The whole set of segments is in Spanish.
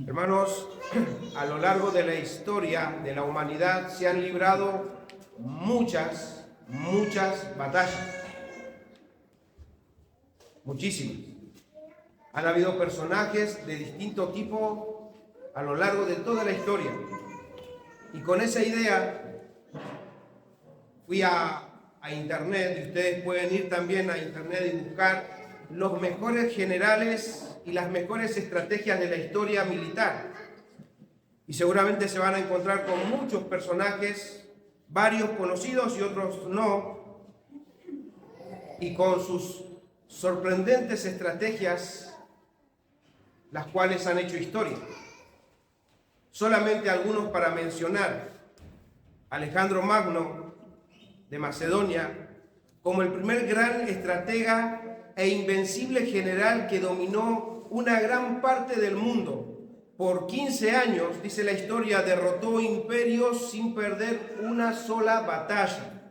Hermanos, a lo largo de la historia de la humanidad se han librado muchas batallas. Muchísimas. Han habido personajes de distinto tipo a lo largo de toda la historia. Y con esa idea fui a internet, y ustedes pueden ir también a internet y buscar los mejores generales y las mejores estrategias de la historia militar. Y seguramente se van a encontrar con muchos personajes, varios conocidos y otros no, y con sus sorprendentes estrategias, las cuales han hecho historia. Solamente algunos para mencionar: Alejandro Magno de Macedonia, como el primer gran estratega e invencible general que dominó una gran parte del mundo. Por 15 años, dice la historia, derrotó imperios sin perder una sola batalla.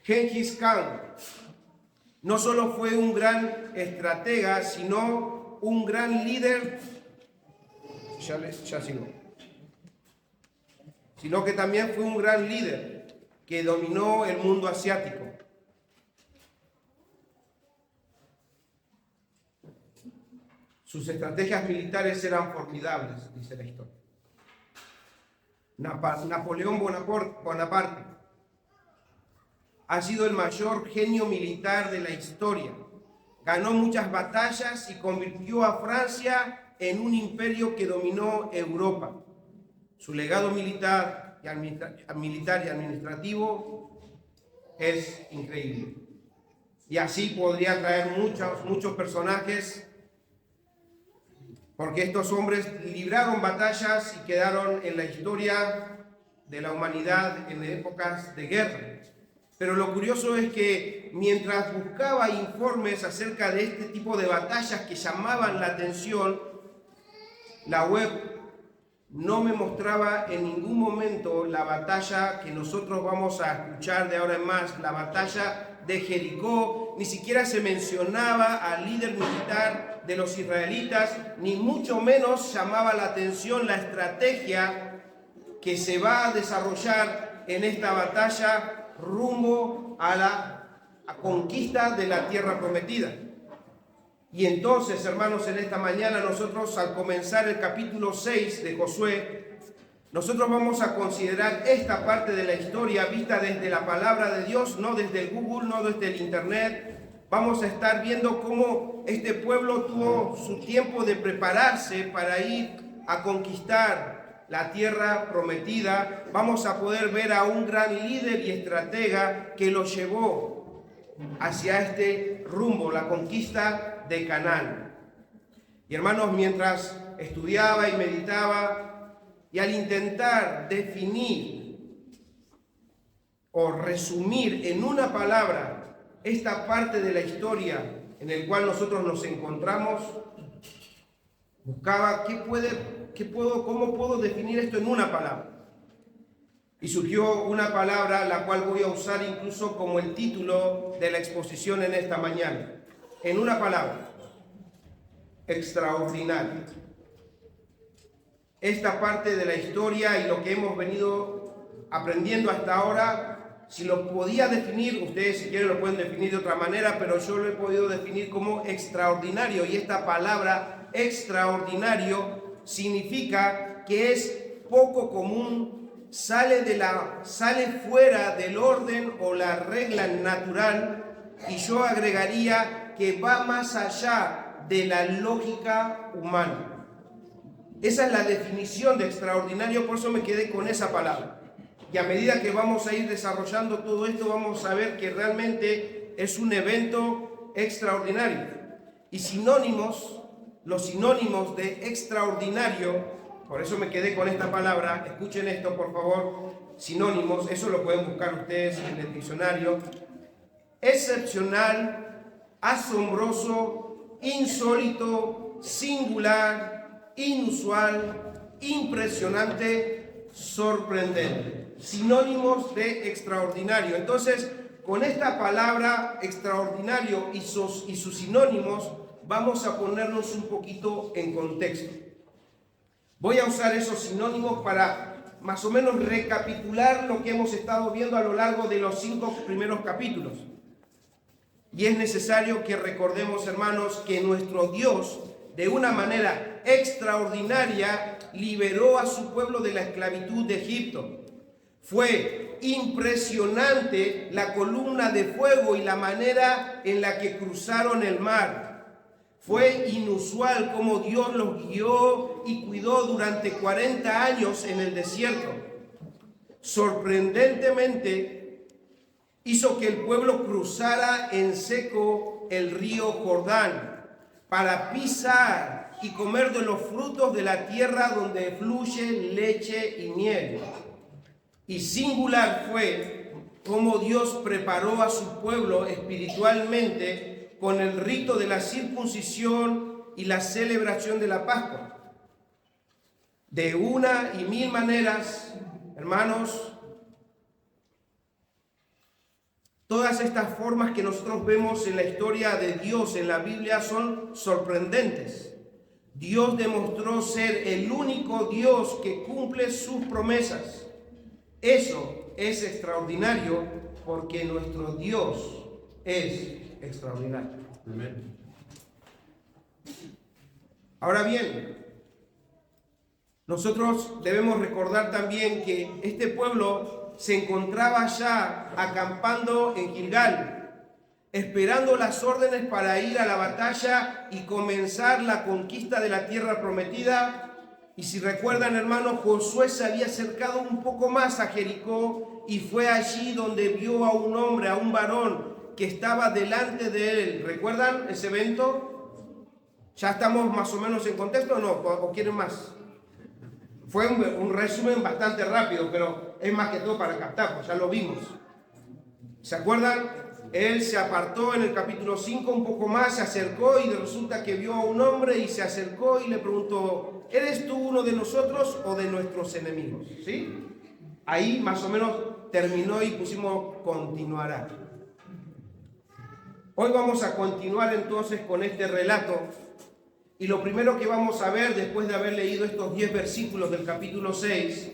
Gengis Khan no solo fue un gran estratega, sino un gran líder, sino que también fue un gran líder que dominó el mundo asiático. Sus estrategias militares eran formidables, dice la historia. Napoleón Bonaparte ha sido el mayor genio militar de la historia. Ganó muchas batallas y convirtió a Francia en un imperio que dominó Europa. Su legado militar y administrativo es increíble. Y así podría traer muchos personajes, porque estos hombres libraron batallas y quedaron en la historia de la humanidad en épocas de guerra. Pero lo curioso es que mientras buscaba informes acerca de este tipo de batallas que llamaban la atención, la web no me mostraba en ningún momento la batalla que nosotros vamos a escuchar de ahora en más, la batalla de Jericó. Ni siquiera se mencionaba al líder militar de los israelitas, ni mucho menos llamaba la atención la estrategia que se va a desarrollar en esta batalla rumbo a la conquista de la tierra prometida. Y entonces, hermanos, en esta mañana nosotros, al comenzar el capítulo 6 de Josué, nosotros vamos a considerar esta parte de la historia vista desde la palabra de Dios, no desde el Google, no desde el internet. Vamos a estar viendo cómo este pueblo tuvo su tiempo de prepararse para ir a conquistar la tierra prometida. Vamos a poder ver a un gran líder y estratega que lo llevó hacia este rumbo, la conquista de Canaán. Y hermanos, mientras estudiaba y meditaba, y al intentar definir o resumir en una palabra esta parte de la historia en el cual nosotros nos encontramos, buscaba cómo puedo definir esto en una palabra. Y surgió una palabra la cual voy a usar incluso como el título de la exposición en esta mañana. En una palabra: extraordinario. Esta parte de la historia y lo que hemos venido aprendiendo hasta ahora, si lo podía definir, ustedes si quieren lo pueden definir de otra manera, pero yo lo he podido definir como extraordinario. Y esta palabra extraordinario significa que es poco común, sale fuera del orden o la regla natural, y yo agregaría que va más allá de la lógica humana. Esa es la definición de extraordinario, por eso me quedé con esa palabra. Y a medida que vamos a ir desarrollando todo esto, vamos a ver que realmente es un evento extraordinario. Y los sinónimos de extraordinario, por eso me quedé con esta palabra. Escuchen esto, por favor. Sinónimos, eso lo pueden buscar ustedes en el diccionario. Excepcional, asombroso, insólito, singular, inusual, impresionante, sorprendente. Sinónimos de extraordinario. Entonces, con esta palabra extraordinario y sus sinónimos, vamos a ponernos un poquito en contexto. Voy a usar esos sinónimos para más o menos recapitular lo que hemos estado viendo a lo largo de los 5 primeros capítulos. Y es necesario que recordemos, hermanos, que nuestro Dios, de una manera extraordinaria, liberó a su pueblo de la esclavitud de Egipto. Fue impresionante la columna de fuego y la manera en la que cruzaron el mar. Fue inusual cómo Dios los guió y cuidó durante 40 años en el desierto. Sorprendentemente, hizo que el pueblo cruzara en seco el río Jordán para pisar y comer de los frutos de la tierra donde fluye leche y miel. Y singular fue cómo Dios preparó a su pueblo espiritualmente con el rito de la circuncisión y la celebración de la Pascua. De una y mil maneras, hermanos, todas estas formas que nosotros vemos en la historia de Dios en la Biblia son sorprendentes. Dios demostró ser el único Dios que cumple sus promesas. Eso es extraordinario porque nuestro Dios es extraordinario. Amén. Ahora bien, nosotros debemos recordar también que este pueblo se encontraba ya acampando en Gilgal, esperando las órdenes para ir a la batalla y comenzar la conquista de la tierra prometida. Y si recuerdan, hermanos, Josué se había acercado un poco más a Jericó y fue allí donde vio a un hombre, a un varón que estaba delante de él. ¿Recuerdan ese evento? ¿Ya estamos más o menos en contexto o no? ¿O quieren más? Fue un resumen bastante rápido, pero es más que todo para captar, pues ya lo vimos. ¿Se acuerdan? Él se apartó en el capítulo 5 un poco más, se acercó y resulta que vio a un hombre y se acercó y le preguntó: ¿eres tú uno de nosotros o de nuestros enemigos? ¿Sí? Ahí más o menos terminó y pusimos continuará. Hoy vamos a continuar entonces con este relato. Y lo primero que vamos a ver después de haber leído estos 10 versículos del capítulo 6,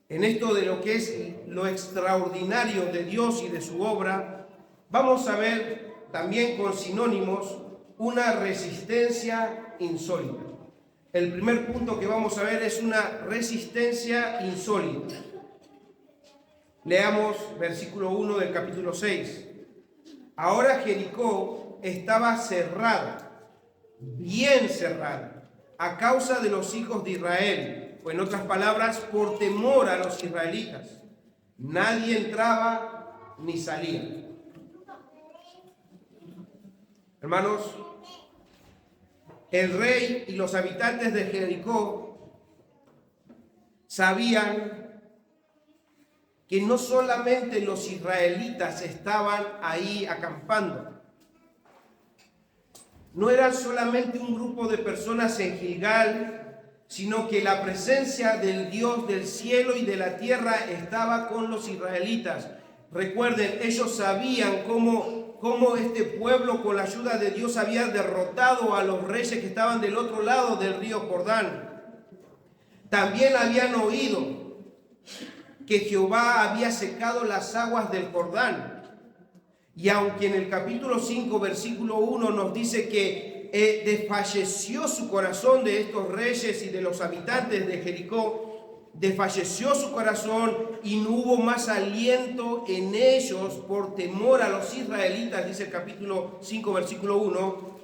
en esto de lo que es lo extraordinario de Dios y de su obra, vamos a ver también con sinónimos una resistencia insólita. El primer punto que vamos a ver es una resistencia insólita. Leamos versículo 1 del capítulo 6. Ahora Jericó estaba cerrada, bien cerrada, a causa de los hijos de Israel, o en otras palabras, por temor a los israelitas. Nadie entraba ni salía. Hermanos, el rey y los habitantes de Jericó sabían que no solamente los israelitas estaban ahí acampando, no era solamente un grupo de personas en Gilgal, sino que la presencia del Dios del cielo y de la tierra estaba con los israelitas. Recuerden, ellos sabían cómo este pueblo, con la ayuda de Dios, había derrotado a los reyes que estaban del otro lado del río Jordán. También habían oído que Jehová había secado las aguas del Jordán. Y aunque en el capítulo 5, versículo 1 nos dice que desfalleció su corazón de estos reyes y de los habitantes de Jericó, desfalleció su corazón y no hubo más aliento en ellos por temor a los israelitas, dice el capítulo 5, versículo 1.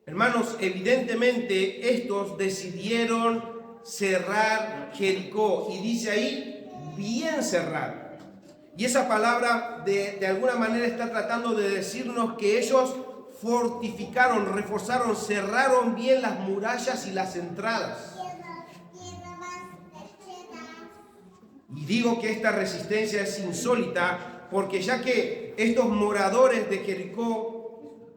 Hermanos, evidentemente estos decidieron cerrar Jericó, y dice ahí, bien cerrado. Y esa palabra de alguna manera está tratando de decirnos que ellos fortificaron, reforzaron, cerraron bien las murallas y las entradas. Y digo que esta resistencia es insólita porque ya que estos moradores de Jericó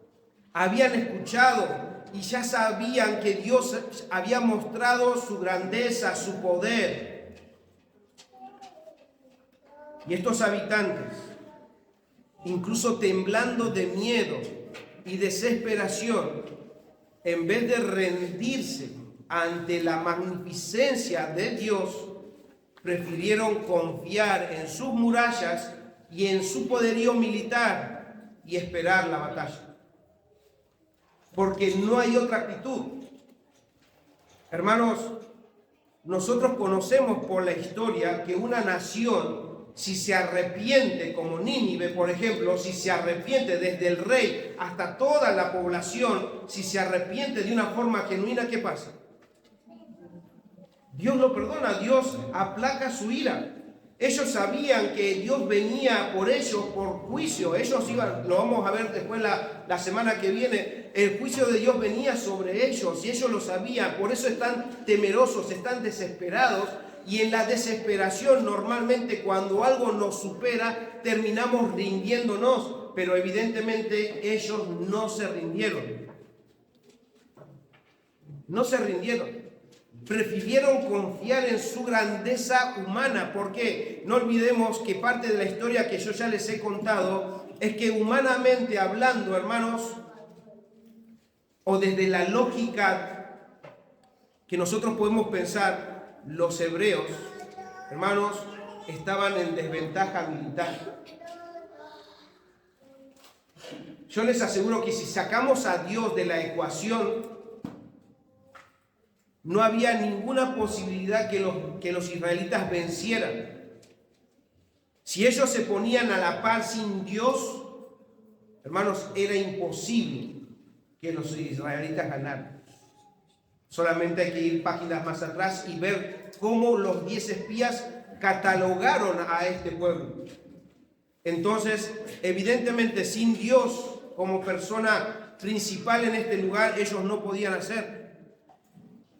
habían escuchado y ya sabían que Dios había mostrado su grandeza, su poder. Y estos habitantes, incluso temblando de miedo y desesperación, en vez de rendirse ante la magnificencia de Dios, prefirieron confiar en sus murallas y en su poderío militar y esperar la batalla. Porque no hay otra actitud. Hermanos, nosotros conocemos por la historia que una nación, si se arrepiente, como Nínive, por ejemplo, si se arrepiente desde el rey hasta toda la población, si se arrepiente de una forma genuina, ¿qué pasa? Dios lo perdona, Dios aplaca su ira. Ellos sabían que Dios venía por ellos, por juicio. Ellos iban, lo vamos a ver después la semana que viene, el juicio de Dios venía sobre ellos y ellos lo sabían. Por eso están temerosos, están desesperados. Y en la desesperación, normalmente cuando algo nos supera, terminamos rindiéndonos. Pero evidentemente ellos no se rindieron. No se rindieron. Prefirieron confiar en su grandeza humana. ¿Por qué? No olvidemos que parte de la historia que yo ya les he contado es que humanamente hablando, hermanos, o desde la lógica que nosotros podemos pensar, los hebreos, hermanos, estaban en desventaja militar. Yo les aseguro que si sacamos a Dios de la ecuación, no había ninguna posibilidad que los israelitas vencieran. Si ellos se ponían a la par sin Dios, hermanos, era imposible que los israelitas ganaran. Solamente hay que ir páginas más atrás y ver cómo los 10 espías catalogaron a este pueblo. Entonces, evidentemente, sin Dios como persona principal en este lugar, ellos no podían hacer.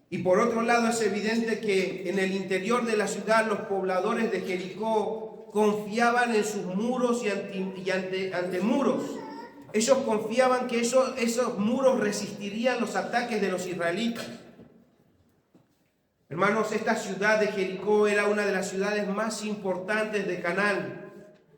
Y por otro lado es evidente que en el interior de la ciudad los pobladores de Jericó confiaban en sus muros y ante muros. Ellos confiaban que esos muros resistirían los ataques de los israelitas. Hermanos, esta ciudad de Jericó era una de las ciudades más importantes de Canaán.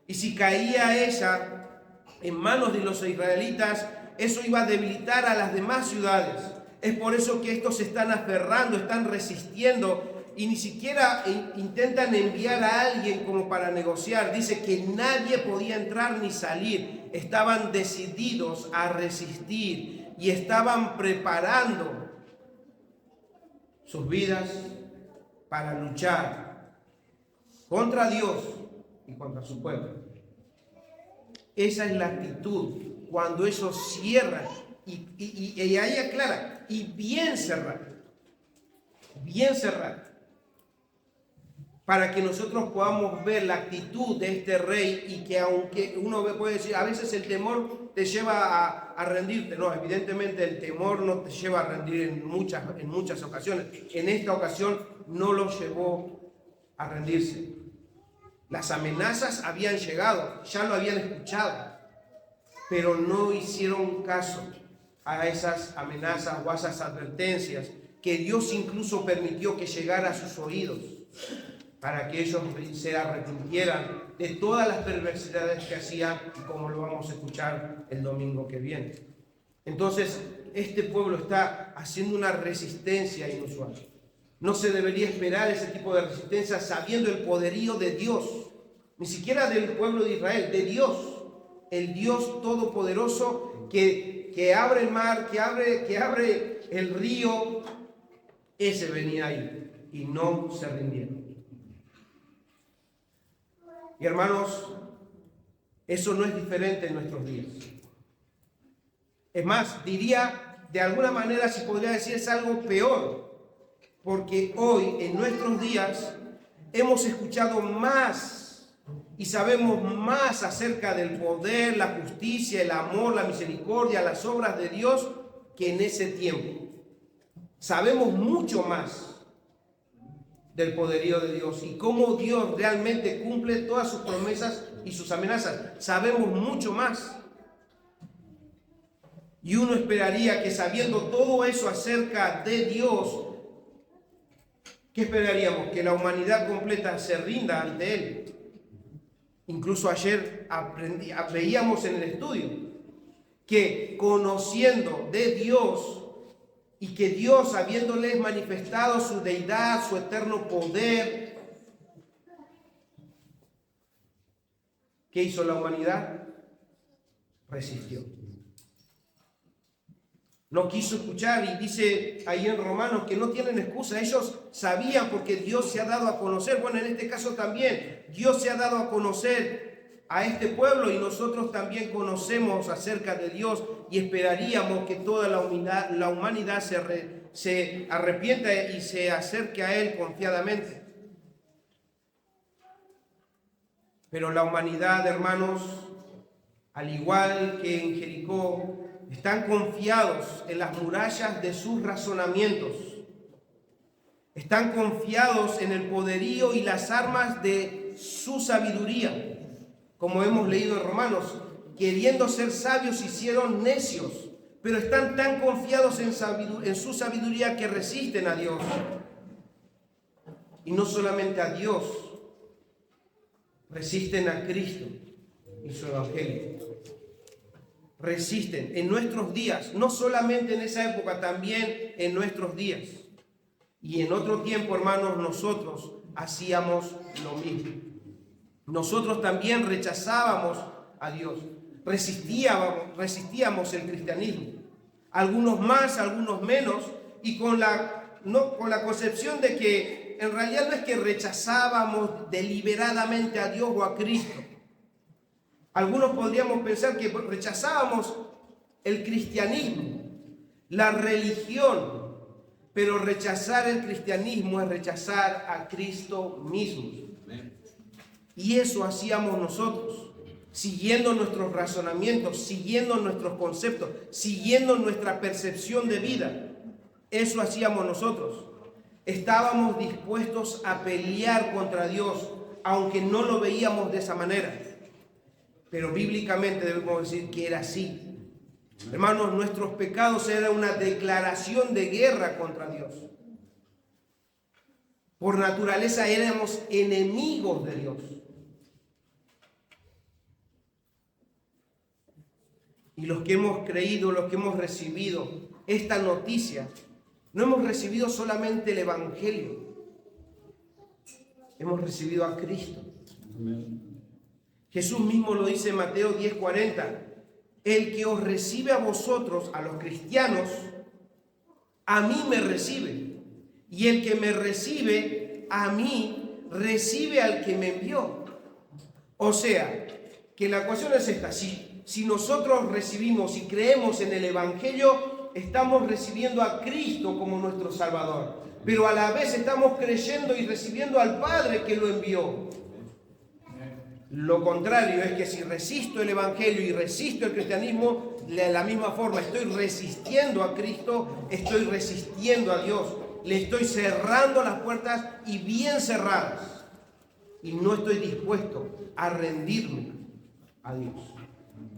Y si caía ella en manos de los israelitas, eso iba a debilitar a las demás ciudades. Es por eso que estos se están aferrando, están resistiendo y ni siquiera intentan enviar a alguien como para negociar. Dice que nadie podía entrar ni salir. Estaban decididos a resistir y estaban preparando sus vidas para luchar contra Dios y contra su pueblo. Esa es la actitud cuando ellos cierran y ahí aclara, y bien cerrar, para que nosotros podamos ver la actitud de este rey y que aunque uno puede decir, a veces el temor te lleva a rendirte. No, evidentemente el temor no te lleva a rendir en muchas ocasiones. En esta ocasión no lo llevó a rendirse. Las amenazas habían llegado, ya lo habían escuchado, pero no hicieron caso a esas amenazas o a esas advertencias que Dios incluso permitió que llegara a sus oídos para que ellos se arrepintieran de todas las perversidades que hacían, como lo vamos a escuchar el domingo que viene. Entonces, este pueblo está haciendo una resistencia inusual. No se debería esperar ese tipo de resistencia sabiendo el poderío de Dios, ni siquiera del pueblo de Israel, de Dios, el Dios todopoderoso que abre el mar, que abre el río. Ese venía ahí y no se rindieron. Y hermanos, eso no es diferente en nuestros días. Es más, diría, de alguna manera, si podría decir, es algo peor, porque hoy, en nuestros días, hemos escuchado más y sabemos más acerca del poder, la justicia, el amor, la misericordia, las obras de Dios, que en ese tiempo. Sabemos mucho más del poderío de Dios y cómo Dios realmente cumple todas sus promesas y sus amenazas. Sabemos mucho más. Y uno esperaría que sabiendo todo eso acerca de Dios, ¿qué esperaríamos? Que la humanidad completa se rinda ante Él. Incluso ayer veíamos en el estudio que conociendo de Dios y que Dios, habiéndoles manifestado su deidad, su eterno poder, ¿qué hizo la humanidad? Resistió. No quiso escuchar, y dice ahí en Romanos que no tienen excusa. Ellos sabían porque Dios se ha dado a conocer. Bueno, en este caso también, Dios se ha dado a conocer a este pueblo y nosotros también conocemos acerca de Dios y esperaríamos que toda la humanidad se arrepienta y se acerque a Él confiadamente. Pero la humanidad, hermanos, al igual que en Jericó, están confiados en las murallas de sus razonamientos. Están confiados en el poderío y las armas de su sabiduría. Como hemos leído en Romanos, queriendo ser sabios hicieron necios, pero están tan confiados en su sabiduría que resisten a Dios. Y no solamente a Dios, resisten a Cristo y su Evangelio. Resisten en nuestros días, no solamente en esa época, también en nuestros días. Y en otro tiempo, hermanos, nosotros hacíamos lo mismo. Nosotros también rechazábamos a Dios, resistíamos el cristianismo. Algunos más, algunos menos, y con la concepción de que en realidad no es que rechazábamos deliberadamente a Dios o a Cristo. Algunos podríamos pensar que rechazábamos el cristianismo, la religión, pero rechazar el cristianismo es rechazar a Cristo mismo. Y eso hacíamos nosotros, siguiendo nuestros razonamientos, siguiendo nuestros conceptos, siguiendo nuestra percepción de vida. Eso hacíamos nosotros. Estábamos dispuestos a pelear contra Dios, aunque no lo veíamos de esa manera. Pero bíblicamente debemos decir que era así. Hermanos, nuestros pecados eran una declaración de guerra contra Dios. Por naturaleza éramos enemigos de Dios. Y los que hemos creído, los que hemos recibido esta noticia, no hemos recibido solamente el Evangelio, hemos recibido a Cristo. Amén. Jesús mismo lo dice en Mateo 10:40, el que os recibe a vosotros, a los cristianos, a mí me recibe, y el que me recibe a mí, recibe al que me envió. O sea, que la cuestión es esta: si nosotros recibimos y creemos en el Evangelio, estamos recibiendo a Cristo como nuestro Salvador, pero a la vez estamos creyendo y recibiendo al Padre que lo envió. Lo contrario es que si resisto el Evangelio y resisto el cristianismo, de la misma forma estoy resistiendo a Cristo, estoy resistiendo a Dios, le estoy cerrando las puertas y bien cerradas, y no estoy dispuesto a rendirme a Dios.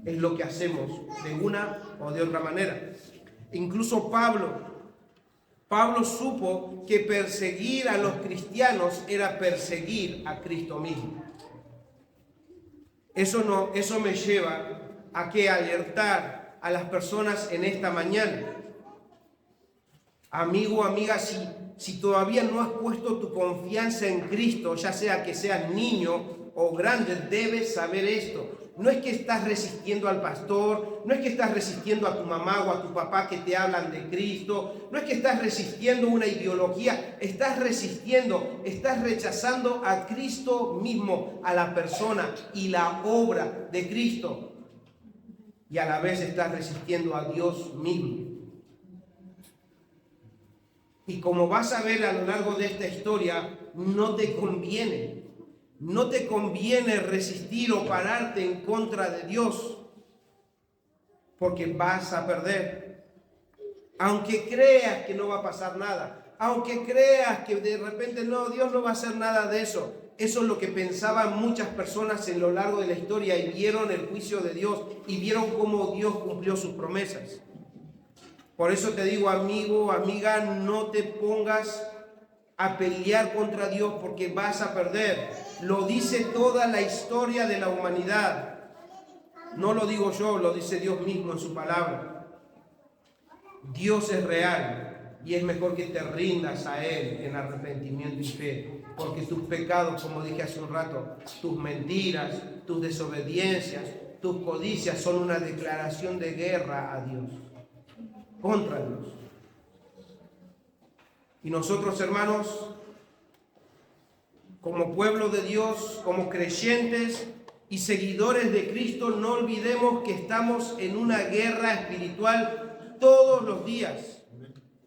Es lo que hacemos de una o de otra manera. Incluso Pablo supo que perseguir a los cristianos era perseguir a Cristo mismo. Eso me lleva a que alertar a las personas en esta mañana. Amigo, amiga, si todavía no has puesto tu confianza en Cristo, ya sea que seas niño o grande, debes saber esto. No es que estás resistiendo al pastor, no es que estás resistiendo a tu mamá o a tu papá que te hablan de Cristo, no es que estás resistiendo una ideología, estás rechazando a Cristo mismo, a la persona y la obra de Cristo, y a la vez estás resistiendo a Dios mismo. Y como vas a ver a lo largo de esta historia, no te conviene resistir o pararte en contra de Dios, porque vas a perder. Aunque creas que no va a pasar nada, aunque creas que de repente no, Dios no va a hacer nada de eso. Eso es lo que pensaban muchas personas en lo largo de la historia y vieron el juicio de Dios y vieron cómo Dios cumplió sus promesas. Por eso te digo, amigo, amiga, no te pongas a pelear contra Dios porque vas a perder. Lo dice toda la historia de la humanidad. No lo digo yo, lo dice Dios mismo en su palabra. Dios es real Y es mejor que te rindas a Él en arrepentimiento y fe, porque tus pecados, como dije hace un rato, tus mentiras, tus desobediencias, tus codicias son una declaración de guerra a Dios, contra Dios. Y nosotros, hermanos, como pueblo de Dios, como creyentes y seguidores de Cristo, no olvidemos que estamos en una guerra espiritual todos los días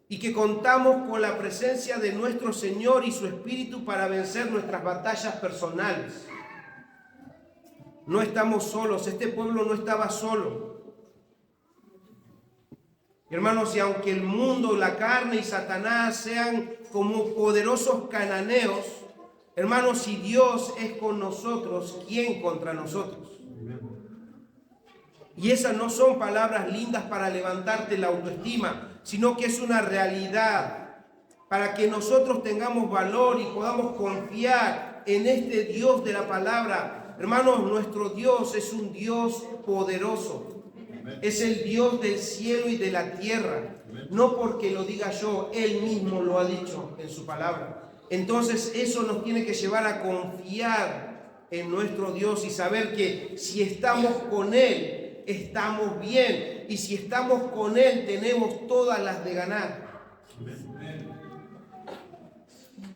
y que contamos con la presencia de nuestro Señor y su Espíritu para vencer nuestras batallas personales. No estamos solos, este pueblo no estaba solo. Hermanos, y aunque el mundo, la carne y Satanás sean como poderosos cananeos, hermanos, si Dios es con nosotros, ¿quién contra nosotros? Y esas no son palabras lindas para levantarte la autoestima, sino que es una realidad para que nosotros tengamos valor y podamos confiar en este Dios de la palabra. Hermanos, nuestro Dios es un Dios poderoso. Es el Dios del cielo y de la tierra. No porque lo diga yo, Él mismo lo ha dicho en su palabra. Entonces eso nos tiene que llevar a confiar en nuestro Dios y saber que si estamos con Él, estamos bien. Y si estamos con Él, tenemos todas las de ganar.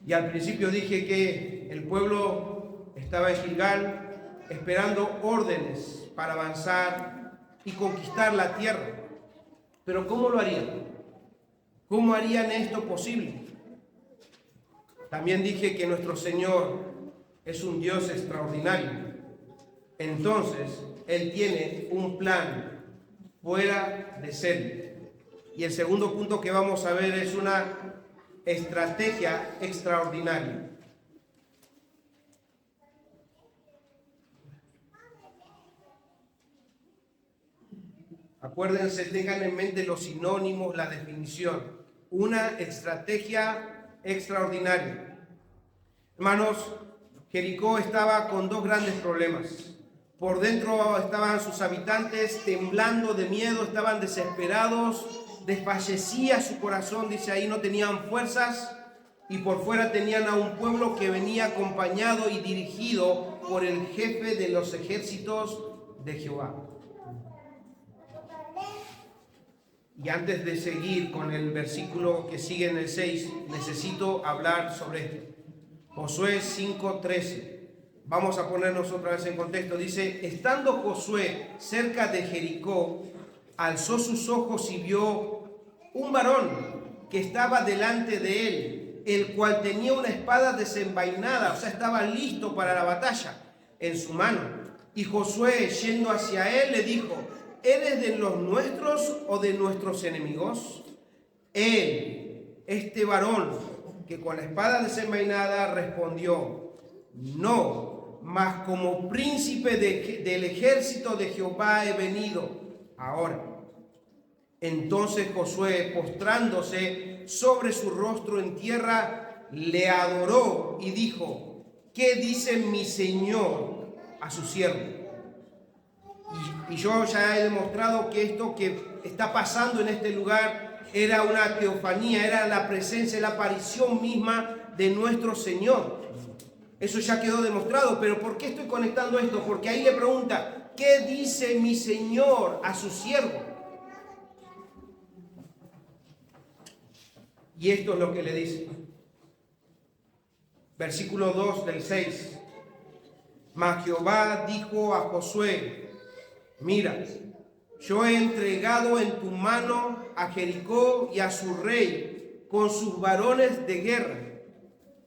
Y al principio dije que el pueblo estaba en Gilgal esperando órdenes para avanzar y conquistar la tierra. Pero ¿cómo lo harían? ¿Cómo harían esto posible? También dije que nuestro Señor es un Dios extraordinario. Entonces, Él tiene un plan fuera de serie. Y el segundo punto que vamos a ver es una estrategia extraordinaria. Acuérdense, tengan en mente los sinónimos, la definición. Una estrategia extraordinaria. Hermanos, Jericó estaba con dos grandes problemas. Por dentro estaban sus habitantes temblando de miedo, estaban desesperados, desfallecía su corazón, dice ahí, no tenían fuerzas. Y por fuera tenían a un pueblo que venía acompañado y dirigido por el jefe de los ejércitos de Jehová. Y antes de seguir con el versículo que sigue en el 6, necesito hablar sobre esto. Josué 5:13. Vamos a ponernos otra vez en contexto. Dice, estando Josué cerca de Jericó, alzó sus ojos y vio un varón que estaba delante de él, el cual tenía una espada desenvainada, o sea, estaba listo para la batalla en su mano. Y Josué, yendo hacia él, le dijo, ¿eres de los nuestros o de nuestros enemigos? Él, este varón, que con la espada desenvainada respondió, no, mas como príncipe del ejército de Jehová he venido ahora. Entonces Josué, postrándose sobre su rostro en tierra, le adoró y dijo, ¿qué dice mi señor a su siervo? Y yo ya he demostrado que esto que está pasando en este lugar era una teofanía, era la presencia, la aparición misma de nuestro Señor. Eso ya quedó demostrado, pero ¿por qué estoy conectando esto? Porque ahí le pregunta, ¿qué dice mi Señor a su siervo? Y esto es lo que le dice. Versículo 2 del 6. Mas Jehová dijo a Josué, mira, yo he entregado en tu mano a Jericó y a su rey con sus varones de guerra.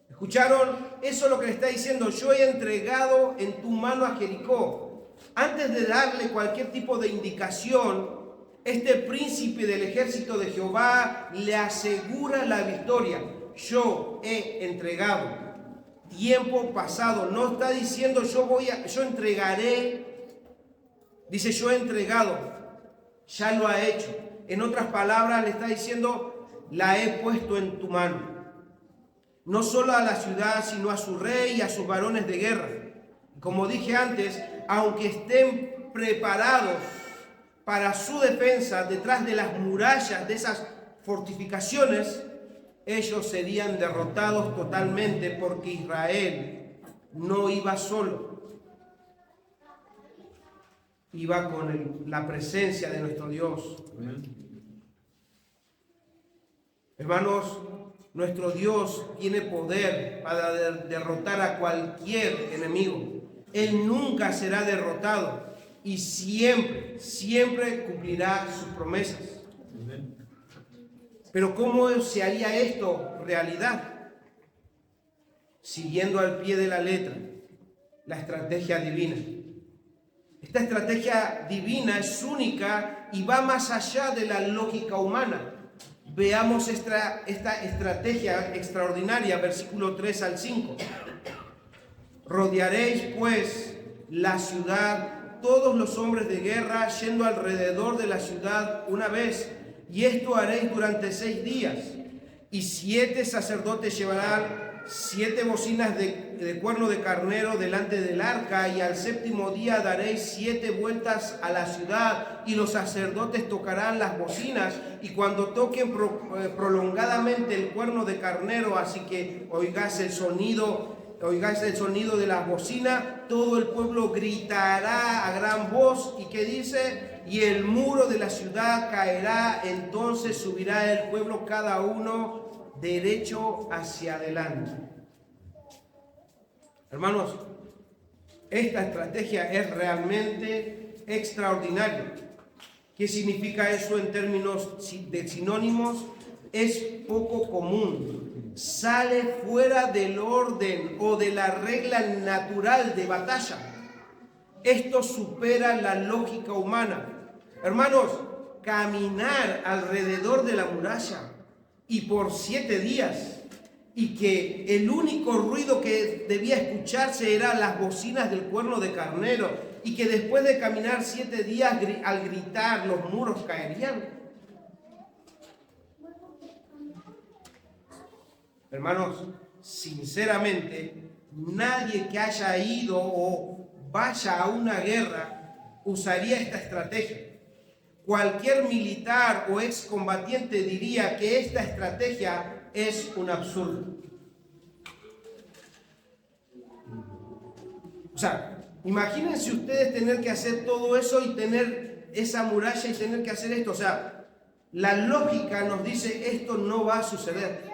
¿Escucharon? Eso es lo que le está diciendo. Yo he entregado en tu mano a Jericó. Antes de darle cualquier tipo de indicación, este príncipe del ejército de Jehová le asegura la victoria. Yo he entregado. Tiempo pasado. No está diciendo yo entregaré. Dice yo he entregado. Ya lo ha hecho. En otras palabras le está diciendo la he puesto en tu mano. No solo a la ciudad, sino a su rey y a sus varones de guerra. Como dije antes, aunque estén preparados para su defensa detrás de las murallas, de esas fortificaciones, ellos serían derrotados totalmente, porque Israel no iba solo, iba con la presencia de nuestro Dios. Hermanos, nuestro Dios tiene poder para derrotar a cualquier enemigo. Él nunca será derrotado y siempre cumplirá sus promesas. Pero ¿cómo se haría esto realidad? Siguiendo al pie de la letra la estrategia divina. Esta estrategia divina es única y va más allá de la lógica humana. Veamos esta estrategia extraordinaria, versículo 3 al 5. Rodearéis pues la ciudad, todos los hombres de guerra, yendo alrededor de la ciudad una vez, y esto haréis durante 6 días. Y 7 sacerdotes llevarán 7 bocinas de cuerno de carnero delante del arca, y al 7º día daréis 7 vueltas a la ciudad, y los sacerdotes tocarán las bocinas, y cuando toquen prolongadamente el cuerno de carnero, así que oigáis el sonido de las bocinas, todo el pueblo gritará a gran voz. ¿Y qué dice? Y el muro de la ciudad caerá, entonces subirá el pueblo cada uno derecho hacia adelante. Hermanos, esta estrategia es realmente extraordinaria. ¿Qué significa eso en términos de sinónimos? Es poco común. Sale fuera del orden o de la regla natural de batalla. Esto supera la lógica humana. Hermanos, caminar alrededor de la muralla y por 7 días, y que el único ruido que debía escucharse eran las bocinas del cuerno de carnero, y que después de caminar 7 días, al gritar, los muros caerían. Hermanos, sinceramente, nadie que haya ido o vaya a una guerra usaría esta estrategia. Cualquier militar o excombatiente diría que esta estrategia es un absurdo. O sea, imagínense ustedes tener que hacer todo eso y tener esa muralla y tener que hacer esto. O sea, la lógica nos dice esto no va a suceder.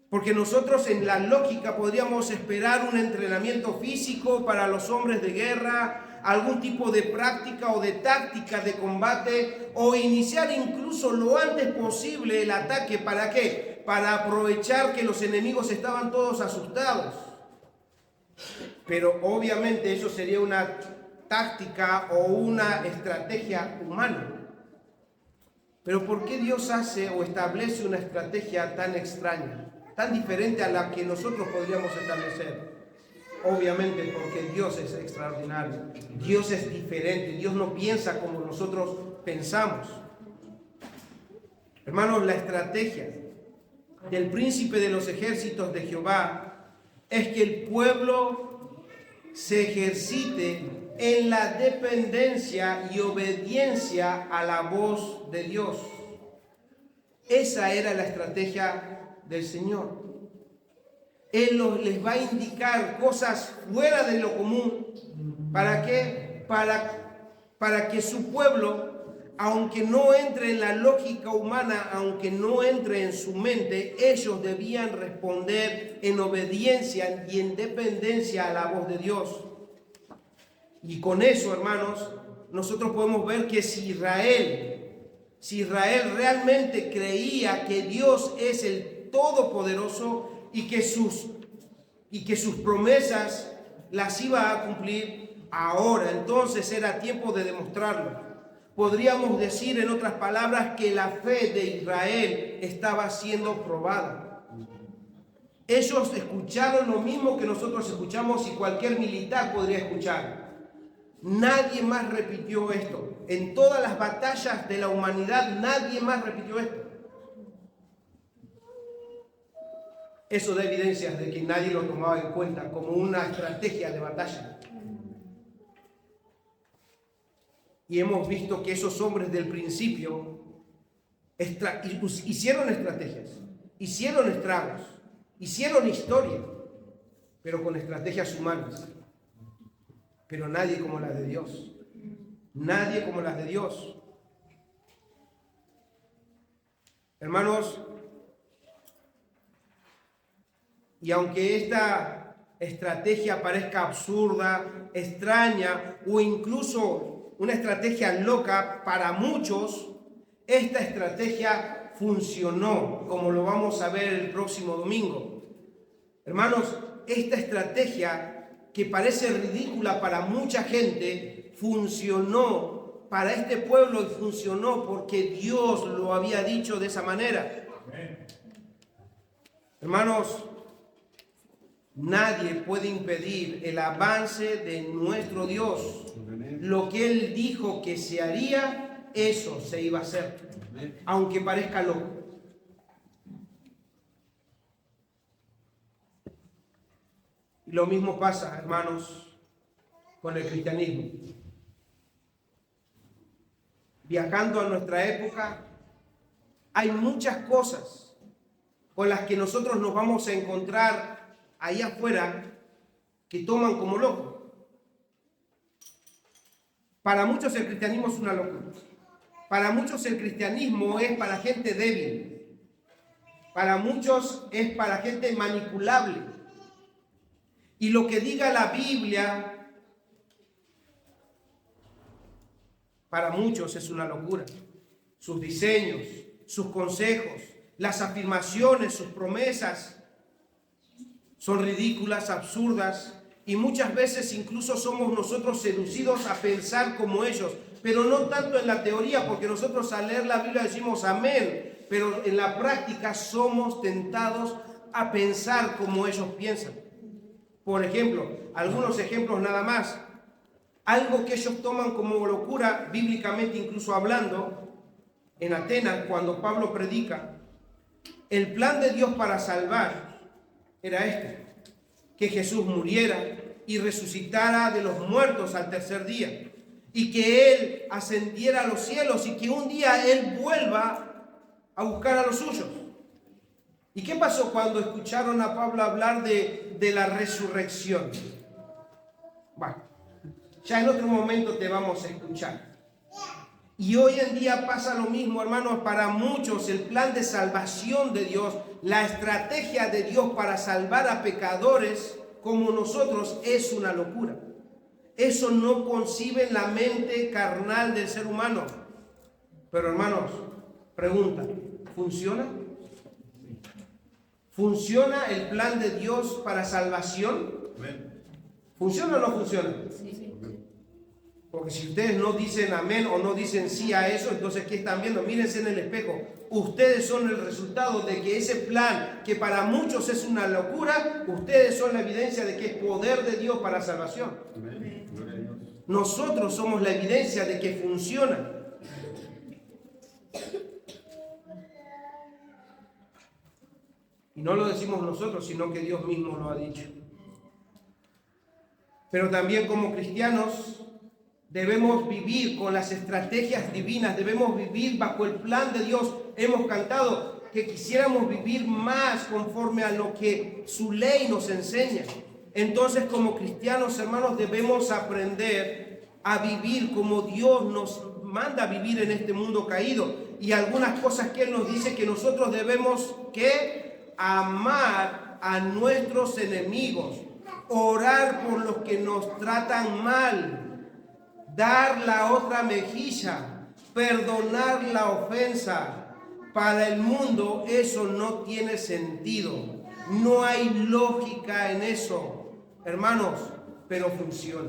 Porque nosotros en la lógica podríamos esperar un entrenamiento físico para los hombres de guerra, algún tipo de práctica o de táctica de combate, o iniciar incluso lo antes posible el ataque. ¿Para qué? Para aprovechar que los enemigos estaban todos asustados. Pero obviamente eso sería una táctica o una estrategia humana. Pero ¿por qué Dios hace o establece una estrategia tan extraña, tan diferente a la que nosotros podríamos establecer? Obviamente porque Dios es extraordinario, Dios es diferente, Dios no piensa como nosotros pensamos. Hermanos, la estrategia del príncipe de los ejércitos de Jehová es que el pueblo se ejercite en la dependencia y obediencia a la voz de Dios. Esa era la estrategia del Señor. Él les va a indicar cosas fuera de lo común. ¿Para qué? Para que su pueblo, aunque no entre en la lógica humana, aunque no entre en su mente, ellos debían responder en obediencia y en dependencia a la voz de Dios. Y con eso, hermanos, nosotros podemos ver que si Israel realmente creía que Dios es el Todopoderoso y que sus promesas las iba a cumplir, ahora entonces era tiempo de demostrarlo. Podríamos decir, en otras palabras, que la fe de Israel estaba siendo probada. Ellos escucharon lo mismo que nosotros escuchamos y cualquier militar podría escuchar. Nadie más repitió esto. En todas las batallas de la humanidad, nadie más repitió esto. Eso da evidencias de que nadie lo tomaba en cuenta como una estrategia de batalla. Y hemos visto que esos hombres del principio hicieron estrategias, hicieron estragos, hicieron historia, pero con estrategias humanas. Pero nadie como las de Dios. Nadie como las de Dios. Hermanos, y aunque esta estrategia parezca absurda, extraña o incluso una estrategia loca para muchos, esta estrategia funcionó, como lo vamos a ver el próximo domingo. Hermanos, esta estrategia que parece ridícula para mucha gente, funcionó para este pueblo y funcionó porque Dios lo había dicho de esa manera. Amén. Hermanos, nadie puede impedir el avance de nuestro Dios. Amén. Lo que Él dijo que se haría, eso se iba a hacer. Amén. Aunque parezca loco. Y lo mismo pasa, hermanos, con el cristianismo. Viajando a nuestra época, hay muchas cosas con las que nosotros nos vamos a encontrar ahí afuera que toman como loco. Para muchos el cristianismo es una locura. Para muchos el cristianismo es para gente débil. Para muchos es para gente manipulable. Y lo que diga la Biblia, para muchos es una locura. Sus diseños, sus consejos, las afirmaciones, sus promesas son ridículas, absurdas, y muchas veces incluso somos nosotros seducidos a pensar como ellos, pero no tanto en la teoría, porque nosotros al leer la Biblia decimos amén, pero en la práctica somos tentados a pensar como ellos piensan. Por ejemplo, algunos ejemplos nada más. Algo que ellos toman como locura, bíblicamente incluso hablando, en Atenas, cuando Pablo predica, el plan de Dios para salvar era este: que Jesús muriera y resucitara de los muertos al tercer día, y que Él ascendiera a los cielos y que un día Él vuelva a buscar a los suyos. ¿Y qué pasó cuando escucharon a Pablo hablar de la resurrección? Bueno, ya en otro momento te vamos a escuchar. Y hoy en día pasa lo mismo, hermanos. Para muchos el plan de salvación de Dios, la estrategia de Dios para salvar a pecadores como nosotros es una locura. Eso no concibe en la mente carnal del ser humano. Pero hermanos, pregunta, ¿funciona? ¿Funciona el plan de Dios para salvación? ¿Funciona o no funciona? Porque si ustedes no dicen amén o no dicen sí a eso, entonces ¿qué están viendo? Mírense en el espejo. Ustedes son el resultado de que ese plan, que para muchos es una locura, ustedes son la evidencia de que es poder de Dios para salvación. Nosotros somos la evidencia de que funciona. Y no lo decimos nosotros, sino que Dios mismo lo ha dicho. Pero también como cristianos debemos vivir con las estrategias divinas, debemos vivir bajo el plan de Dios. Hemos cantado que quisiéramos vivir más conforme a lo que su ley nos enseña. Entonces, como cristianos, hermanos, debemos aprender a vivir como Dios nos manda a vivir en este mundo caído. Y algunas cosas que Él nos dice que nosotros debemos amar a nuestros enemigos, orar por los que nos tratan mal, dar la otra mejilla, perdonar la ofensa. Para el mundo eso no tiene sentido, no hay lógica en eso, hermanos, pero funciona.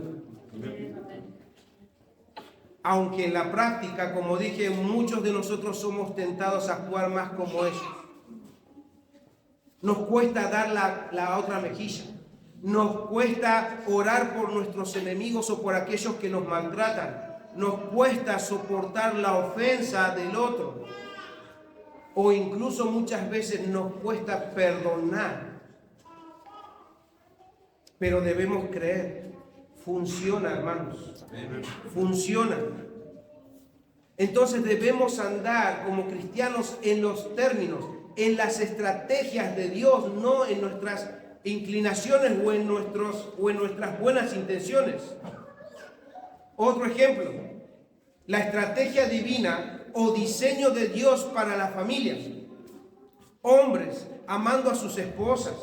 Aunque en la práctica, como dije, muchos de nosotros somos tentados a actuar más como ellos. Nos cuesta dar la otra mejilla. Nos cuesta orar por nuestros enemigos o por aquellos que nos maltratan. Nos cuesta soportar la ofensa del otro. O incluso muchas veces nos cuesta perdonar. Pero debemos creer. Funciona, hermanos. Funciona. Entonces debemos andar como cristianos en los términos, en las estrategias de Dios, no en nuestras inclinaciones o en nuestras buenas intenciones. Otro ejemplo, la estrategia divina o diseño de Dios para las familias. Hombres amando a sus esposas,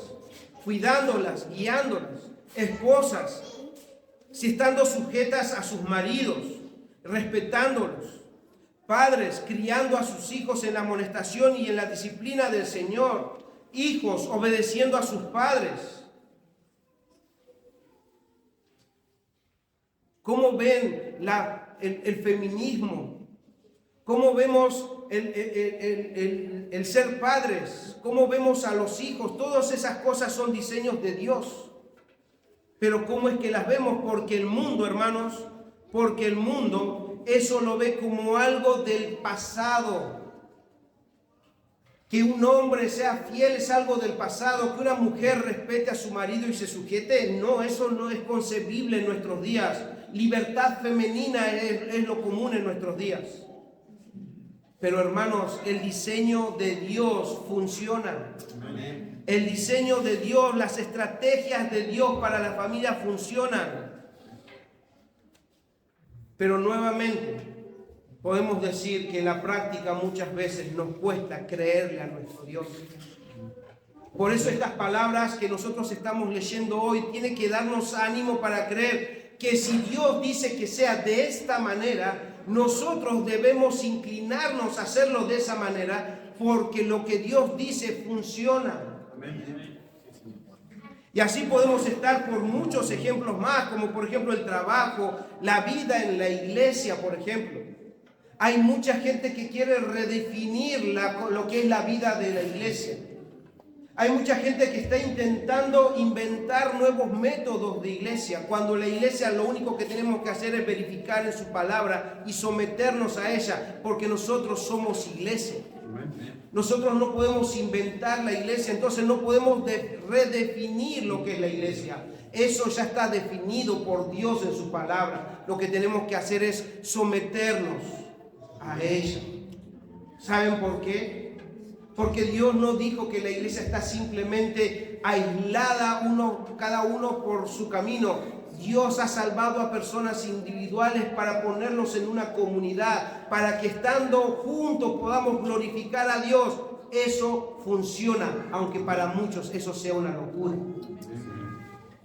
cuidándolas, guiándolas. Esposas, si estando sujetas a sus maridos, respetándolos. Padres, criando a sus hijos en la amonestación y en la disciplina del Señor. Hijos, obedeciendo a sus padres. ¿Cómo ven el feminismo? ¿Cómo vemos el ser padres? ¿Cómo vemos a los hijos? Todas esas cosas son diseños de Dios. Pero ¿cómo es que las vemos? Porque el mundo, hermanos, porque el mundo eso lo ve como algo del pasado. Que un hombre sea fiel es algo del pasado. Que una mujer respete a su marido y se sujete, no, eso no es concebible en nuestros días. Libertad femenina es lo común en nuestros días. Pero hermanos, el diseño de Dios funciona. Amén. El diseño de Dios, las estrategias de Dios para la familia funcionan. Pero nuevamente podemos decir que en la práctica muchas veces nos cuesta creerle a nuestro Dios. Por eso estas palabras que nosotros estamos leyendo hoy tienen que darnos ánimo para creer que si Dios dice que sea de esta manera, nosotros debemos inclinarnos a hacerlo de esa manera, porque lo que Dios dice funciona. Y así podemos estar por muchos ejemplos más, como por ejemplo el trabajo, la vida en la iglesia, por ejemplo. Hay mucha gente que quiere redefinir lo que es la vida de la iglesia. Hay mucha gente que está intentando inventar nuevos métodos de iglesia, cuando la iglesia lo único que tenemos que hacer es verificar en su palabra y someternos a ella, porque nosotros somos iglesia. Nosotros no podemos inventar la iglesia, entonces no podemos redefinir lo que es la iglesia. Eso ya está definido por Dios en su palabra. Lo que tenemos que hacer es someternos a ella. ¿Saben por qué? Porque Dios no dijo que la iglesia está simplemente aislada, cada uno por su camino. Dios ha salvado a personas individuales para ponerlos en una comunidad, para que estando juntos podamos glorificar a Dios. Eso funciona, aunque para muchos eso sea una locura.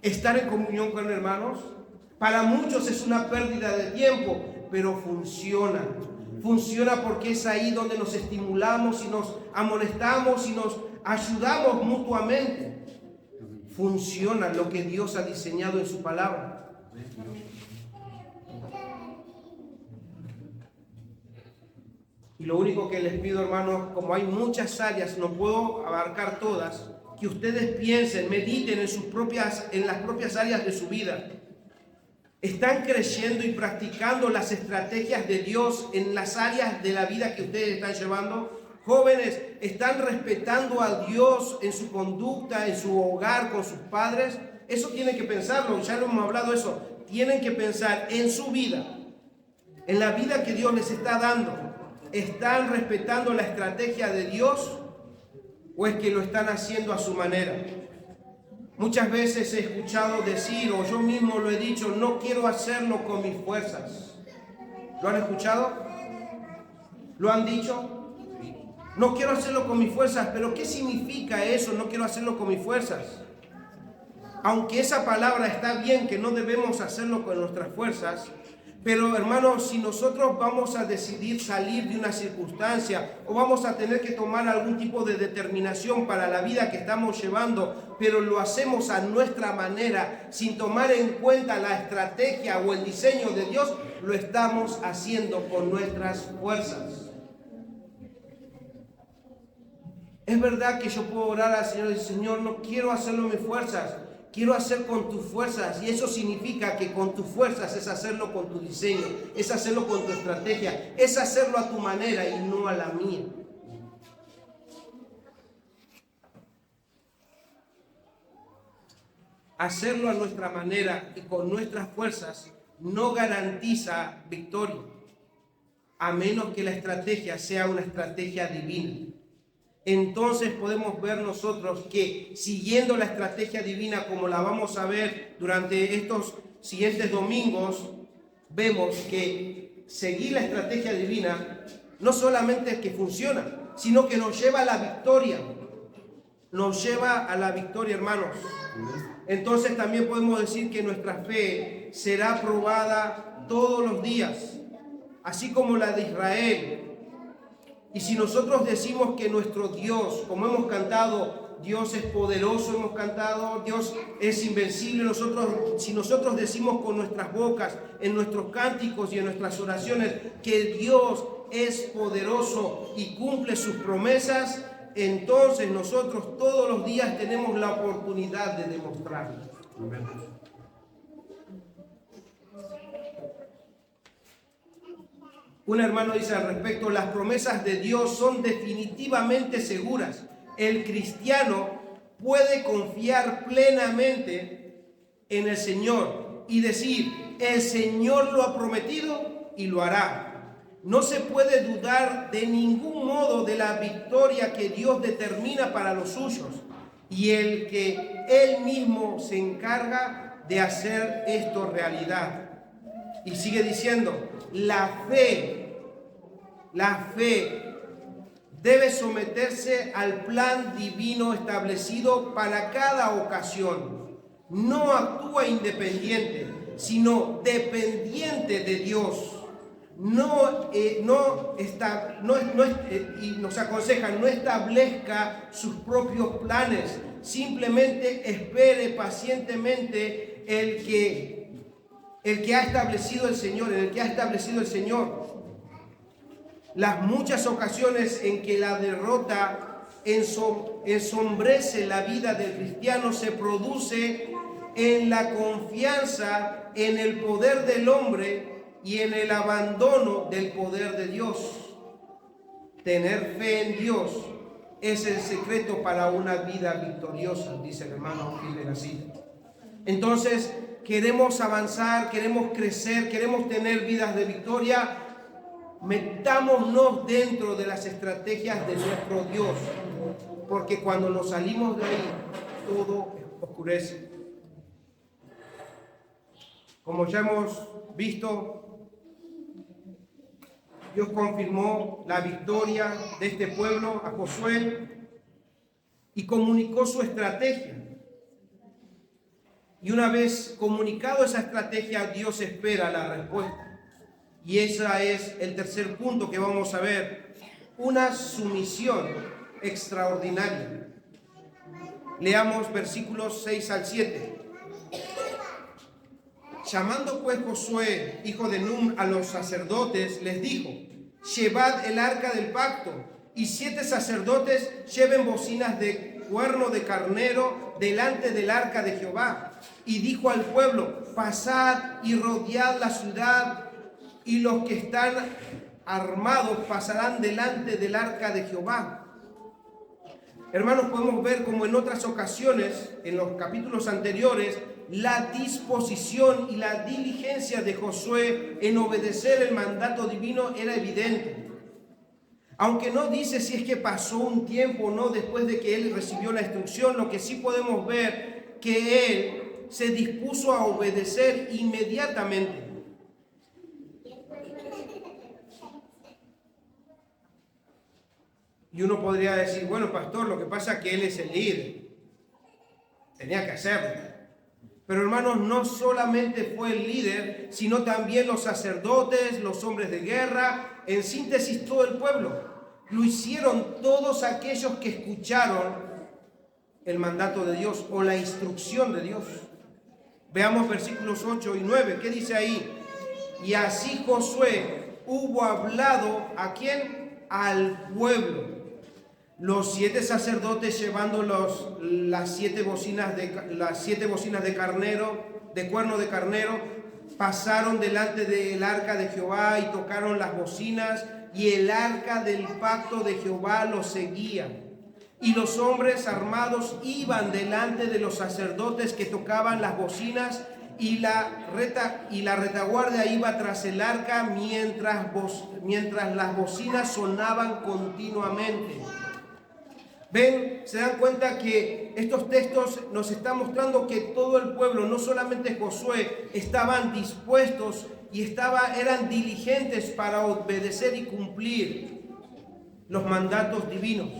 Estar en comunión con hermanos, para muchos es una pérdida de tiempo, pero funciona. Funciona porque es ahí donde nos estimulamos y nos amonestamos y nos ayudamos mutuamente. Funciona lo que Dios ha diseñado en su palabra. Y lo único que les pido, hermanos, como hay muchas áreas, no puedo abarcar todas, que ustedes piensen, mediten en las propias áreas de su vida. ¿Están creyendo y practicando las estrategias de Dios en las áreas de la vida que ustedes están llevando? Jóvenes, ¿están respetando a Dios en su conducta, en su hogar, con sus padres? Eso tienen que pensarlo, ya lo hemos hablado de eso. Tienen que pensar en su vida, en la vida que Dios les está dando. ¿Están respetando la estrategia de Dios o es que lo están haciendo a su manera? Muchas veces he escuchado decir, o yo mismo lo he dicho, no quiero hacerlo con mis fuerzas. ¿Lo han escuchado? ¿Lo han dicho? No quiero hacerlo con mis fuerzas, pero ¿qué significa eso? No quiero hacerlo con mis fuerzas. Aunque esa palabra está bien, que no debemos hacerlo con nuestras fuerzas, pero hermanos, si nosotros vamos a decidir salir de una circunstancia o vamos a tener que tomar algún tipo de determinación para la vida que estamos llevando, pero lo hacemos a nuestra manera, sin tomar en cuenta la estrategia o el diseño de Dios, lo estamos haciendo con nuestras fuerzas. Es verdad que yo puedo orar al Señor y decir, Señor, no quiero hacerlo en mis fuerzas, quiero hacer con tus fuerzas. Y eso significa que con tus fuerzas es hacerlo con tu diseño, es hacerlo con tu estrategia, es hacerlo a tu manera y no a la mía. Hacerlo a nuestra manera y con nuestras fuerzas no garantiza victoria. a menos que la estrategia sea una estrategia divina. Entonces podemos ver nosotros que siguiendo la estrategia divina, como la vamos a ver durante estos siguientes domingos, vemos que seguir la estrategia divina no solamente es que funciona, sino que nos lleva a la victoria. Nos lleva a la victoria, hermanos. Entonces también podemos decir que nuestra fe será probada todos los días, así como la de Israel. Y si nosotros decimos que nuestro Dios, como hemos cantado, Dios es poderoso, hemos cantado, Dios es invencible, si nosotros decimos con nuestras bocas, en nuestros cánticos y en nuestras oraciones, que Dios es poderoso y cumple sus promesas, entonces nosotros todos los días tenemos la oportunidad de demostrarlo. Amén. Un hermano dice al respecto: las promesas de Dios son definitivamente seguras. El cristiano puede confiar plenamente en el Señor y decir: el Señor lo ha prometido y lo hará. No se puede dudar de ningún modo de la victoria que Dios determina para los suyos y el que Él mismo se encarga de hacer esto realidad. Y sigue diciendo: la fe debe someterse al plan divino establecido para cada ocasión. No actúa independiente, sino dependiente de Dios. Y nos aconseja: no establezca sus propios planes, simplemente espere pacientemente el que ha establecido el Señor, en el que ha establecido el Señor. Las muchas ocasiones en que la derrota ensombrece la vida del cristiano se produce en la confianza en el poder del hombre y en el abandono del poder de Dios. Tener fe en Dios es el secreto para una vida victoriosa, dice el hermano Gil de la Silla. Entonces, queremos avanzar, queremos crecer, queremos tener vidas de victoria. Metámonos dentro de las estrategias de nuestro Dios, porque cuando nos salimos de ahí, todo oscurece. Como ya hemos visto, Dios confirmó la victoria de este pueblo a Josué y comunicó su estrategia. Y una vez comunicado esa estrategia, Dios espera la respuesta. Y ese es el tercer punto que vamos a ver: una sumisión extraordinaria. Leamos versículos 6 al 7. Llamando pues Josué, hijo de Nun, a los sacerdotes, les dijo: llevad el arca del pacto, y 7 sacerdotes lleven bocinas de cuerno de carnero delante del arca de Jehová. Y dijo al pueblo: pasad y rodead la ciudad, y los que están armados pasarán delante del arca de Jehová. Hermanos, podemos ver como en otras ocasiones, en los capítulos anteriores, la disposición y la diligencia de Josué en obedecer el mandato divino era evidente. Aunque no dice si es que pasó un tiempo o no después de que él recibió la instrucción, lo que sí podemos ver que él se dispuso a obedecer inmediatamente. Y uno podría decir: bueno, pastor, lo que pasa es que él es el líder, tenía que hacerlo. Pero hermanos, no solamente fue el líder, sino también los sacerdotes, los hombres de guerra, en síntesis todo el pueblo. Lo hicieron todos aquellos que escucharon el mandato de Dios o la instrucción de Dios. Veamos versículos 8 y 9. ¿Qué dice ahí? Y así Josué hubo hablado ¿a quién? Al pueblo. Los 7 sacerdotes llevando las 7 bocinas de carnero, de cuerno de carnero, pasaron delante del arca de Jehová y tocaron las bocinas, y el arca del pacto de Jehová los seguía. Y los hombres armados iban delante de los sacerdotes que tocaban las bocinas, y la retaguardia iba tras el arca mientras las bocinas sonaban continuamente. Ven, se dan cuenta que estos textos nos están mostrando que todo el pueblo, no solamente Josué, estaban dispuestos y eran diligentes para obedecer y cumplir los mandatos divinos.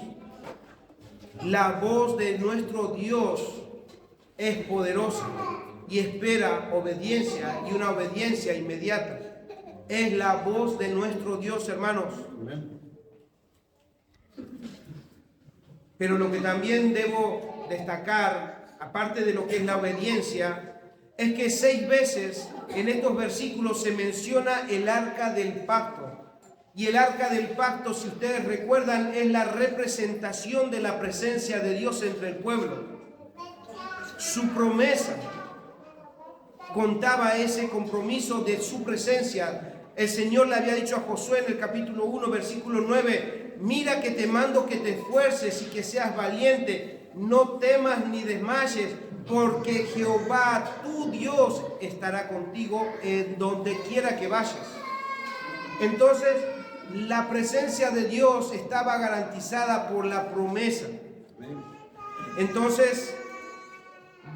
La voz de nuestro Dios es poderosa y espera obediencia, y una obediencia inmediata. Es la voz de nuestro Dios, hermanos. Amén. Pero lo que también debo destacar, aparte de lo que es la obediencia, es que 6 veces en estos versículos se menciona el arca del pacto. Y el arca del pacto, si ustedes recuerdan, es la representación de la presencia de Dios entre el pueblo. Su promesa contaba ese compromiso de su presencia. El Señor le había dicho a Josué en el capítulo 1, versículo 9, mira que te mando que te esfuerces y que seas valiente, no temas ni desmayes, porque Jehová tu Dios estará contigo en donde quiera que vayas. Entonces, la presencia de Dios estaba garantizada por la promesa. Entonces,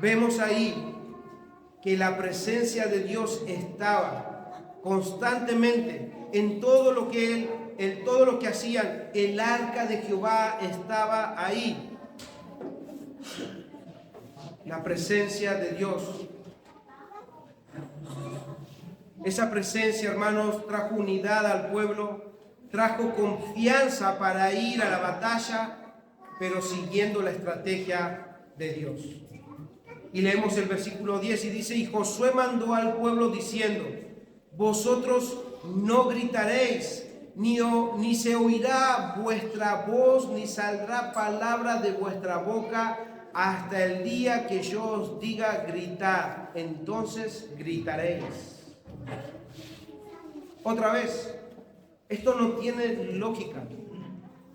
vemos ahí que la presencia de Dios estaba constantemente en todo lo que hacían. El arca de Jehová estaba ahí. La presencia de Dios. Esa presencia, hermanos, trajo unidad al pueblo, trajo confianza para ir a la batalla, pero siguiendo la estrategia de Dios. Y leemos el versículo 10 y dice, y Josué mandó al pueblo diciendo, vosotros no gritaréis, ni se oirá vuestra voz, ni saldrá palabra de vuestra boca hasta el día que yo os diga gritad, entonces gritaréis. Otra vez, esto no tiene lógica.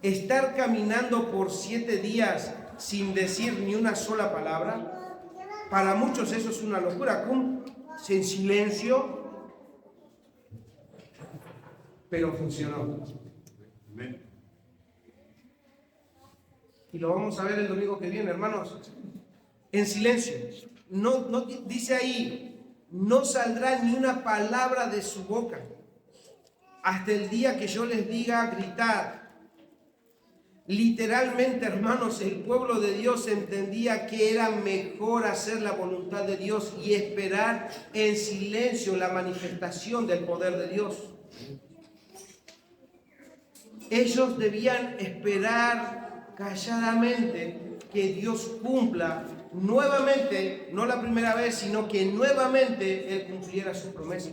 Estar caminando por 7 días sin decir ni una sola palabra, para muchos eso es una locura, en silencio, pero funcionó. Y lo vamos a ver el domingo que viene, hermanos, en silencio. No dice ahí, no saldrá ni una palabra de su boca hasta el día que yo les diga gritad. Literalmente, hermanos, el pueblo de Dios entendía que era mejor hacer la voluntad de Dios y esperar en silencio la manifestación del poder de Dios. Ellos debían esperar calladamente que Dios cumpla nuevamente, no la primera vez, sino que nuevamente Él cumpliera su promesa.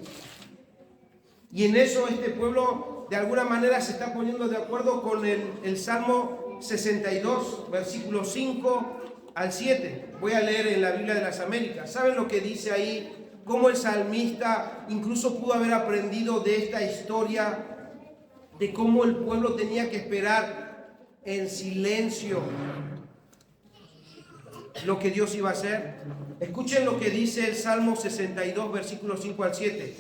Y en eso este pueblo de alguna manera se está poniendo de acuerdo con el Salmo 62, versículos 5 al 7. Voy a leer en la Biblia de las Américas. ¿Saben lo que dice ahí? Cómo el salmista incluso pudo haber aprendido de esta historia, de cómo el pueblo tenía que esperar en silencio lo que Dios iba a hacer. Escuchen lo que dice el Salmo 62, versículos 5 al 7.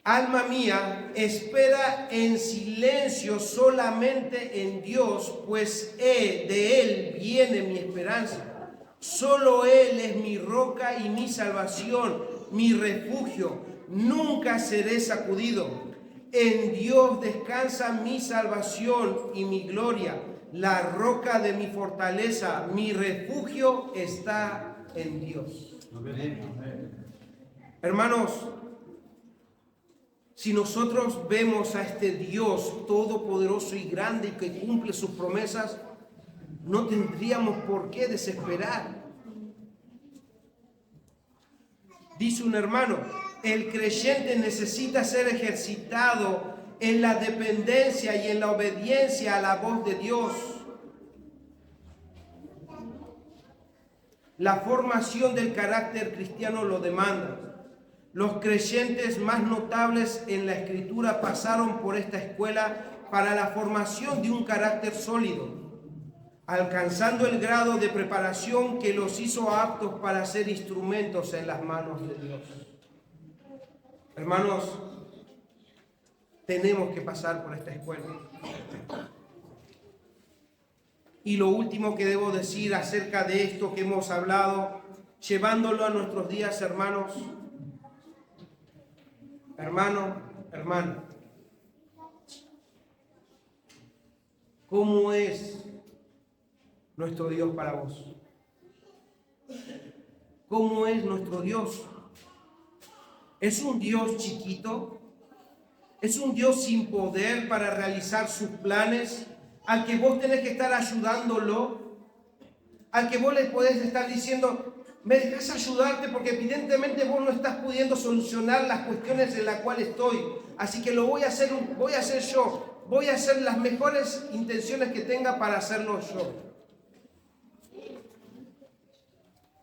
Alma mía, espera en silencio solamente en Dios, pues de Él viene mi esperanza. Solo Él es mi roca y mi salvación, mi refugio. Nunca seré sacudido. En Dios descansa mi salvación y mi gloria. La roca de mi fortaleza, mi refugio está en Dios. Amén. Hermanos, si nosotros vemos a este Dios todopoderoso y grande y que cumple sus promesas, no tendríamos por qué desesperar. Dice un hermano, el creyente necesita ser ejercitado en la dependencia y en la obediencia a la voz de Dios. La formación del carácter cristiano lo demanda. Los creyentes más notables en la Escritura pasaron por esta escuela para la formación de un carácter sólido. alcanzando el grado de preparación que los hizo aptos para ser instrumentos en las manos de Dios. Hermanos, tenemos que pasar por esta escuela. Y lo último que debo decir acerca de esto que hemos hablado, llevándolo a nuestros días, hermanos, hermano, ¿cómo es nuestro Dios para vos? ¿Cómo es nuestro Dios? ¿Es un Dios chiquito? ¿Es un Dios sin poder para realizar sus planes? ¿Al que vos tenés que estar ayudándolo? ¿Al que vos le podés estar diciendo, me dejás ayudarte porque evidentemente vos no estás pudiendo solucionar las cuestiones en las cuales estoy? Así que lo voy a hacer yo. Voy a hacer las mejores intenciones que tenga para hacerlo yo.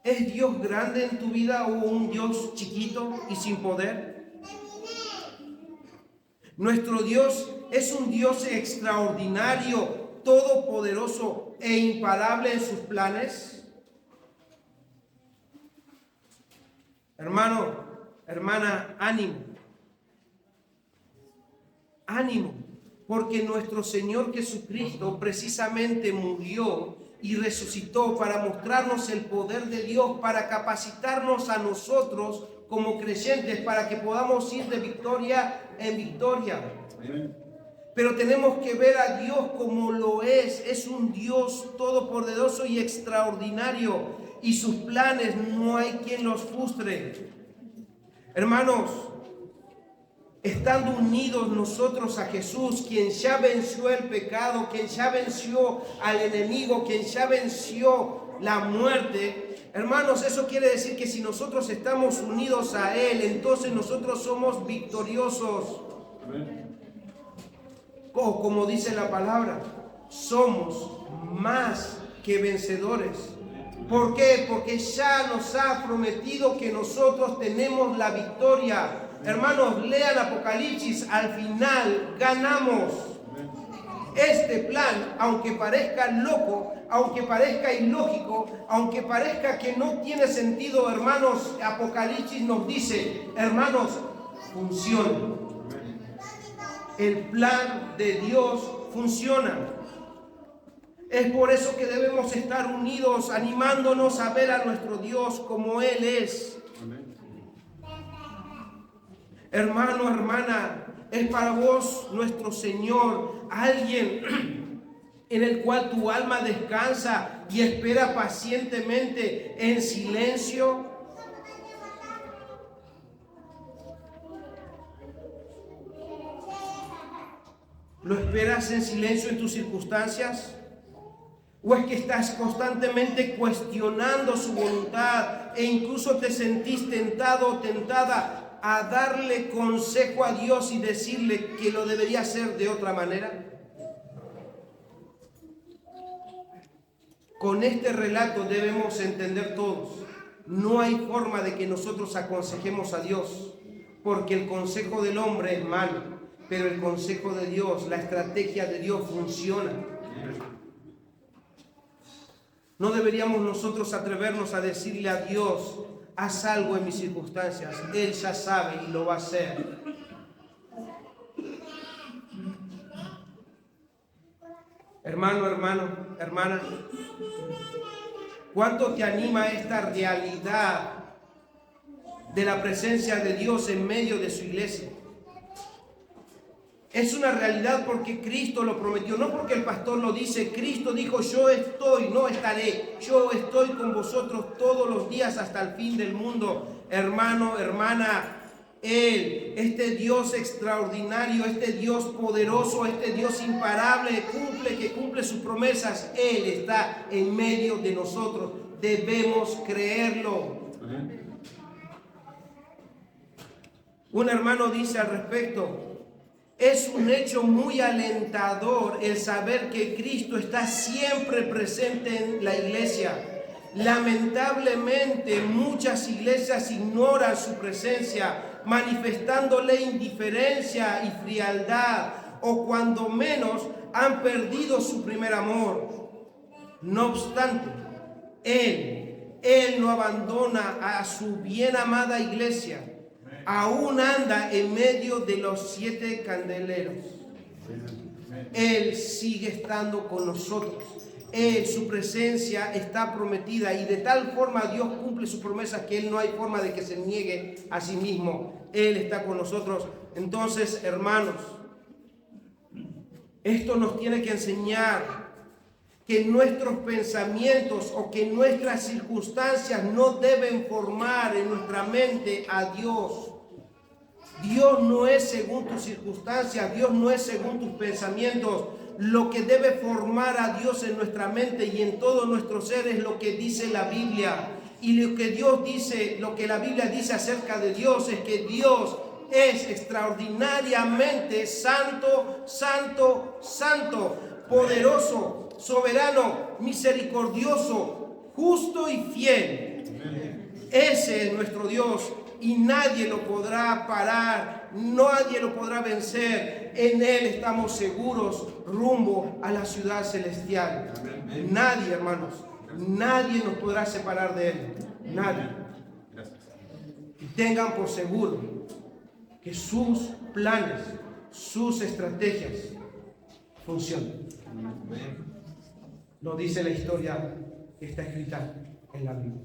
¿Es Dios grande en tu vida o un Dios chiquito y sin poder? Nuestro Dios es un Dios extraordinario, todopoderoso e imparable en sus planes. Hermano, hermana, ánimo. Ánimo, porque nuestro Señor Jesucristo precisamente murió y resucitó para mostrarnos el poder de Dios, para capacitarnos a nosotros como creyentes, para que podamos ir de victoria en victoria. Pero tenemos que ver a Dios como lo es un Dios todopoderoso y extraordinario, y sus planes no hay quien los frustre. Hermanos, estando unidos nosotros a Jesús, quien ya venció el pecado, quien ya venció al enemigo, quien ya venció la muerte, hermanos, eso quiere decir que si nosotros estamos unidos a Él, entonces nosotros somos victoriosos. O como dice la palabra, somos más que vencedores. ¿Por qué? Porque ya nos ha prometido que nosotros tenemos la victoria. Hermanos, lean Apocalipsis, al final ganamos. Este plan, aunque parezca loco, aunque parezca ilógico, aunque parezca que no tiene sentido, hermanos, Apocalipsis nos dice, hermanos, funciona. El plan de Dios funciona. Es por eso que debemos estar unidos, animándonos a ver a nuestro Dios como Él es. Hermano, hermana, es para vos nuestro Señor, alguien en el cual tu alma descansa y espera pacientemente en silencio. ¿Lo esperas en silencio en tus circunstancias? ¿O es que estás constantemente cuestionando su voluntad e incluso te sentís tentado o tentada a darle consejo a Dios y decirle que lo debería hacer de otra manera? Con este relato debemos entender todos, no hay forma de que nosotros aconsejemos a Dios, porque el consejo del hombre es malo. Pero el consejo de Dios, la estrategia de Dios funciona. No deberíamos nosotros atrevernos a decirle a Dios, haz algo en mis circunstancias. Él ya sabe y lo va a hacer. Hermano, hermana, ¿cuánto te anima esta realidad de la presencia de Dios en medio de su iglesia? Es una realidad porque Cristo lo prometió, no porque el pastor lo dice. Cristo dijo, yo estoy, no estaré, yo estoy con vosotros todos los días hasta el fin del mundo. Hermano, hermana, Él, este Dios extraordinario, este Dios poderoso, este Dios imparable, que cumple sus promesas, Él está en medio de nosotros. Debemos creerlo. Un hermano dice al respecto, es un hecho muy alentador el saber que Cristo está siempre presente en la iglesia. Lamentablemente, muchas iglesias ignoran su presencia, manifestándole indiferencia y frialdad, o cuando menos han perdido su primer amor. No obstante, Él no abandona a su bien amada iglesia. Aún anda en medio de los 7 candeleros. Él sigue estando con nosotros. Su presencia está prometida y de tal forma Dios cumple sus promesas que Él no hay forma de que se niegue a sí mismo. Él está con nosotros. Entonces, hermanos, esto nos tiene que enseñar que nuestros pensamientos o que nuestras circunstancias no deben formar en nuestra mente a Dios. Dios no es según tus circunstancias, Dios no es según tus pensamientos. Lo que debe formar a Dios en nuestra mente y en todo nuestro ser es lo que dice la Biblia. Y lo que Dios dice, lo que la Biblia dice acerca de Dios es que Dios es extraordinariamente santo, santo, santo, poderoso, soberano, misericordioso, justo y fiel. Ese es nuestro Dios. Y nadie lo podrá parar, nadie lo podrá vencer. En Él estamos seguros rumbo a la ciudad celestial. Nadie, hermanos, nadie nos podrá separar de Él. Nadie. Y tengan por seguro que sus planes, sus estrategias funcionan. Lo dice la historia que está escrita en la Biblia.